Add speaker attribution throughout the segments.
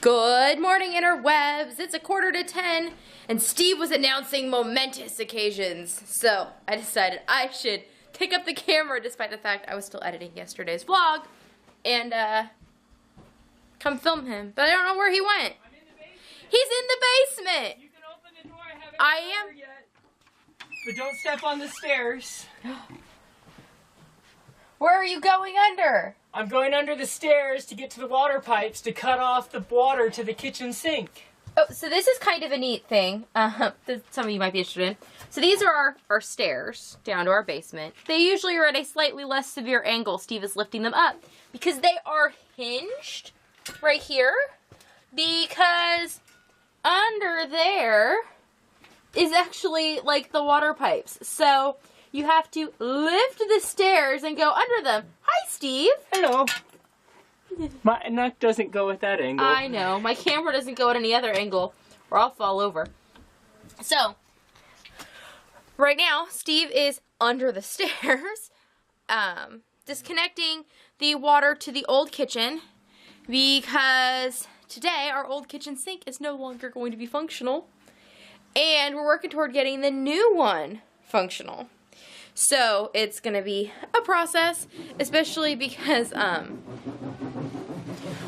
Speaker 1: Good morning, interwebs. It's 9:45, and Steve was announcing momentous occasions. So I decided I should pick up the camera despite the fact I was still editing yesterday's vlog and come film him. But I don't know where he went.
Speaker 2: I'm in the basement.
Speaker 1: He's in the basement.
Speaker 2: You can open the door.
Speaker 1: I am.
Speaker 2: Yet. But don't step on the stairs.
Speaker 1: Where are you going under?
Speaker 2: I'm going under the stairs to get to the water pipes to cut off the water to the kitchen sink.
Speaker 1: Oh, so this is kind of a neat thing that some of you might be interested in. So these are our stairs down to our basement. They usually are at a slightly less severe angle. Steve is lifting them up because they are hinged right here, because under there is actually like the water pipes. So you have to lift the stairs and go under them. Hi, Steve.
Speaker 2: Hello. My neck doesn't go at that angle.
Speaker 1: I know. My camera doesn't go at any other angle or I'll fall over. So, right now, Steve is under the stairs, disconnecting the water to the old kitchen because today our old kitchen sink is no longer going to be functional. And we're working toward getting the new one functional. So it's going to be a process, especially because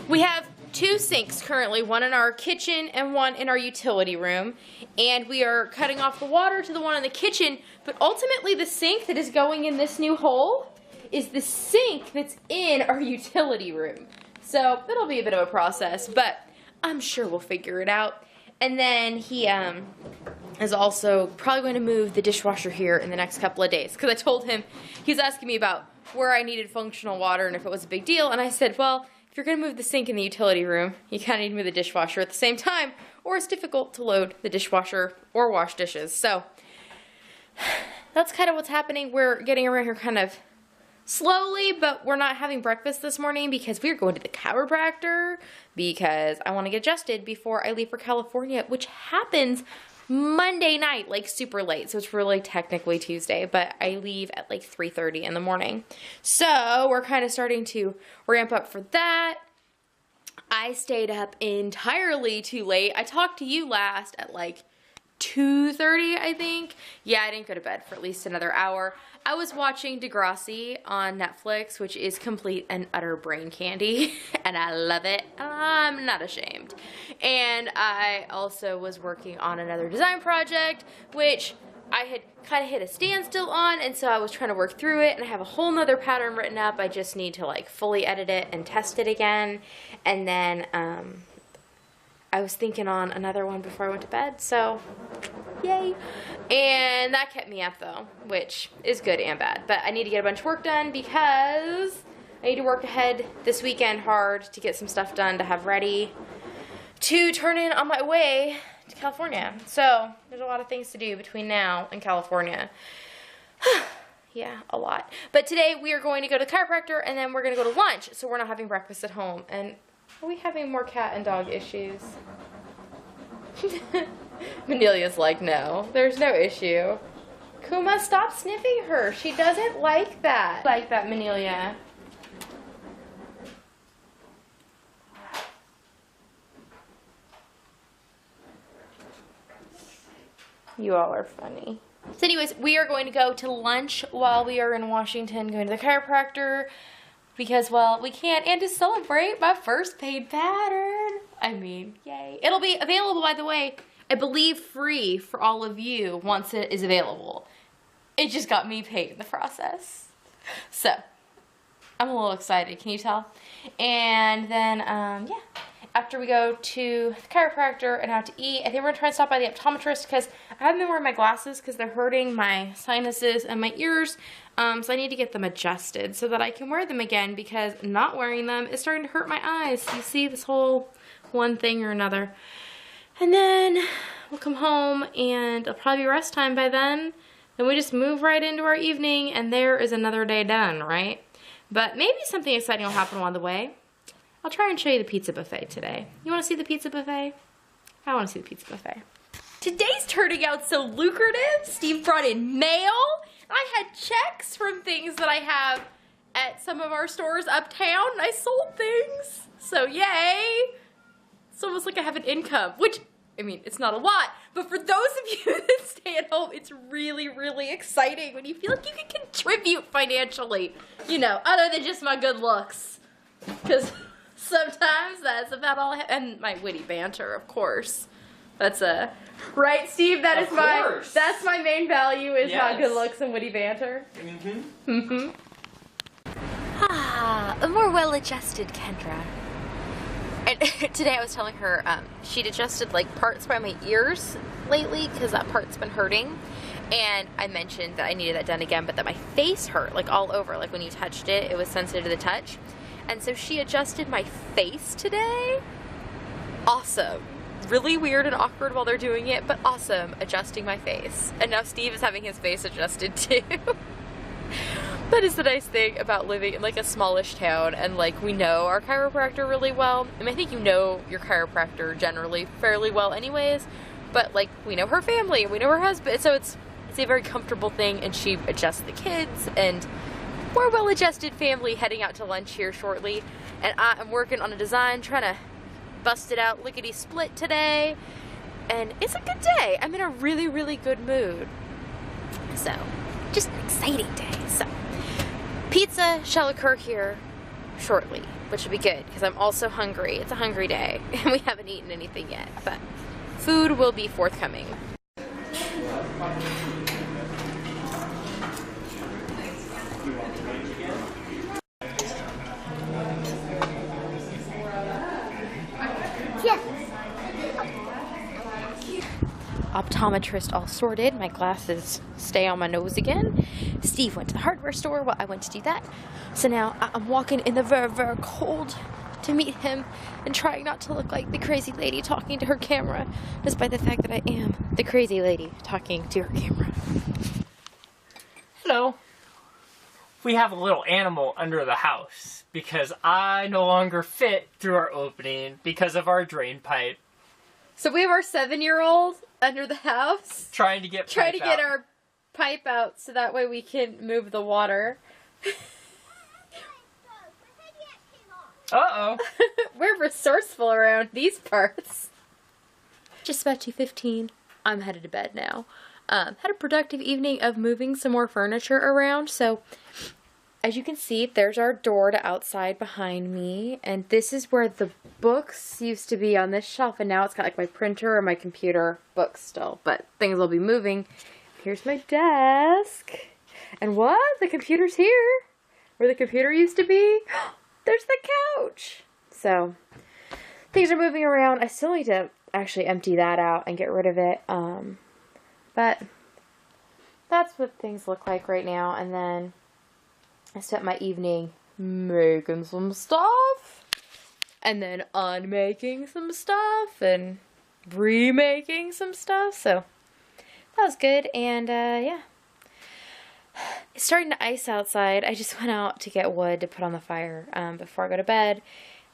Speaker 1: we have two sinks currently, one in our kitchen and one in our utility room. And we are cutting off the water to the one in the kitchen, but ultimately the sink that is going in this new hole is the sink that's in our utility room. So it'll be a bit of a process, but I'm sure we'll figure it out. And then he is also probably going to move the dishwasher here in the next couple of days. Because I told him, he was asking me about where I needed functional water and if it was a big deal. And I said, well, if you're going to move the sink in the utility room, you kind of need to move the dishwasher at the same time. Or it's difficult to load the dishwasher or wash dishes. So that's kind of what's happening. We're getting around here kind of slowly, but we're not having breakfast this morning because we're going to the chiropractor because I want to get adjusted before I leave for California, which happens Monday night, like super late. So it's really technically Tuesday, but I leave at like 3:30 in the morning. So we're kind of starting to ramp up for that. I stayed up entirely too late. I talked to you last at like 2:30, I think. Yeah, I didn't go to bed for at least another hour. I was watching Degrassi on Netflix, which is complete and utter brain candy, and I love it. I'm not ashamed. And I also was working on another design project, which I had kind of hit a standstill on, and so I was trying to work through it, and I have a whole nother pattern written up. I just need to like fully edit it and test it again, and then I was thinking on another one before I went to bed, so yay. And that kept me up though, which is good and bad. But I need to get a bunch of work done because I need to work ahead this weekend hard to get some stuff done to have ready to turn in on my way to California. So there's a lot of things to do between now and California. Yeah, a lot. But today we are going to go to the chiropractor and then we're going to go to lunch. So we're not having breakfast at home. And are we having more cat and dog issues? Manilia's like, no, there's no issue. Kuma, stop sniffing her. She doesn't like that. Like that, Manilia. You all are funny. So anyways, we are going to go to lunch while we are in Washington going to the chiropractor. Because, well, we can't. And to celebrate my first paid pattern. I mean, yay. It'll be available, by the way, I believe free for all of you once it is available. It just got me paid in the process. So, I'm a little excited. Can you tell? And then, yeah. After we go to the chiropractor and out to eat, I think we're going to try and stop by the optometrist because I haven't been wearing my glasses because they're hurting my sinuses and my ears. So I need to get them adjusted so that I can wear them again because not wearing them is starting to hurt my eyes. You see this whole one thing or another. And then we'll come home and it'll probably be rest time by then. Then we just move right into our evening and there is another day done, right? But maybe something exciting will happen along the way. I'll try and show you the pizza buffet today. You want to see the pizza buffet? I want to see the pizza buffet. Today's turning out so lucrative. Steve brought in mail. I had checks from things that I have at some of our stores uptown, and I sold things. So yay. It's almost like I have an income, which, I mean, it's not a lot, but for those of you that stay at home, it's really, really exciting when you feel like you can contribute financially, you know, other than just my good looks. Because sometimes that's about all I have. And my witty banter, of course. That's right, Steve? That's my main value is my good looks and witty banter. Mm-hmm. Mm-hmm. Ah, a more well-adjusted Kendra. And today I was telling her she'd adjusted like parts by my ears lately because that part's been hurting. And I mentioned that I needed that done again, but that my face hurt like all over. Like when you touched it, it was sensitive to the touch. And so she adjusted my face today. Awesome. Really weird and awkward while they're doing it, but awesome adjusting my face. And now Steve is having his face adjusted too. That is the nice thing about living in like a smallish town, and like we know our chiropractor really well. I mean, I think you know your chiropractor generally fairly well anyways, but like we know her family and we know her husband, so it's a very comfortable thing, and she adjusts the kids, and we're a well-adjusted family heading out to lunch here shortly. And I'm working on a design, trying to bust it out lickety-split today, and it's a good day. I'm in a really, really good mood. So, just an exciting day. So, pizza shall occur here shortly, which will be good because I'm also hungry. It's a hungry day, and we haven't eaten anything yet, but food will be forthcoming. Optometrist all sorted. My glasses stay on my nose again. Steve went to the hardware store while I went to do that. So now I'm walking in the very, very cold to meet him and trying not to look like the crazy lady talking to her camera, despite the fact that I am the crazy lady talking to her camera.
Speaker 2: Hello. We have a little animal under the house because I no longer fit through our opening because of our drain pipe.
Speaker 1: So we have our 7-year-old under the house.
Speaker 2: Trying to get
Speaker 1: our pipe out so that way we can move the water.
Speaker 2: Uh-oh.
Speaker 1: We're resourceful around these parts. Just about 2:15. I'm headed to bed now. Had a productive evening of moving some more furniture around. So, as you can see, there's our door to outside behind me. And this is where the books used to be on this shelf. And now it's got like my printer and my computer books still. But things will be moving. Here's my desk. And what? The computer's here. Where the computer used to be. There's the couch. So, things are moving around. I still need to actually empty that out and get rid of it. But that's what things look like right now. And then I spent my evening making some stuff. And then unmaking some stuff. And remaking some stuff. So, that was good. And, yeah. It's starting to ice outside. I just went out to get wood to put on the fire before I go to bed.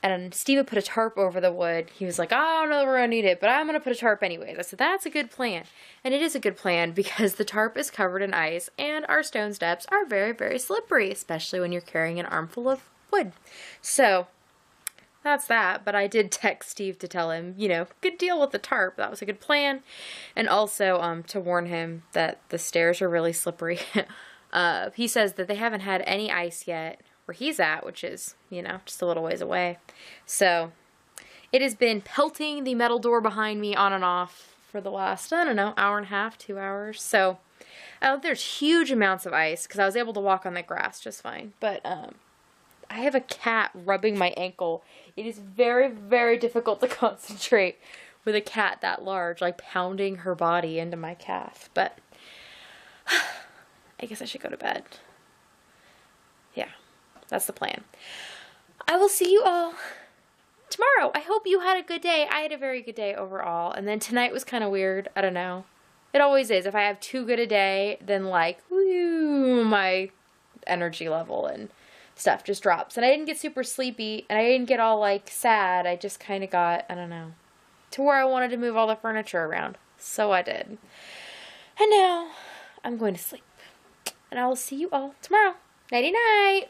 Speaker 1: And Steve had put a tarp over the wood. He was like, I don't know if we're going to need it, but I'm going to put a tarp anyways. I said, that's a good plan. And it is a good plan because the tarp is covered in ice and our stone steps are very, very slippery, especially when you're carrying an armful of wood. So, that's that. But I did text Steve to tell him, you know, good deal with the tarp. That was a good plan. And also to warn him that the stairs are really slippery. He says that they haven't had any ice yet where he's at, which is, you know, just a little ways away. So, it has been pelting the metal door behind me on and off for the last, I don't know, hour and a half, 2 hours. So, there's huge amounts of ice because I was able to walk on the grass just fine. But, I have a cat rubbing my ankle. It is very, very difficult to concentrate with a cat that large, like pounding her body into my calf. But, I guess I should go to bed. Yeah, that's the plan. I will see you all tomorrow. I hope you had a good day. I had a very good day overall. And then tonight was kind of weird. I don't know. It always is. If I have too good a day, then like, woo, my energy level and stuff just drops. And I didn't get super sleepy. And I didn't get all like sad. I just kind of got, I don't know, to where I wanted to move all the furniture around. So I did. And now I'm going to sleep. And I will see you all tomorrow. Nighty night.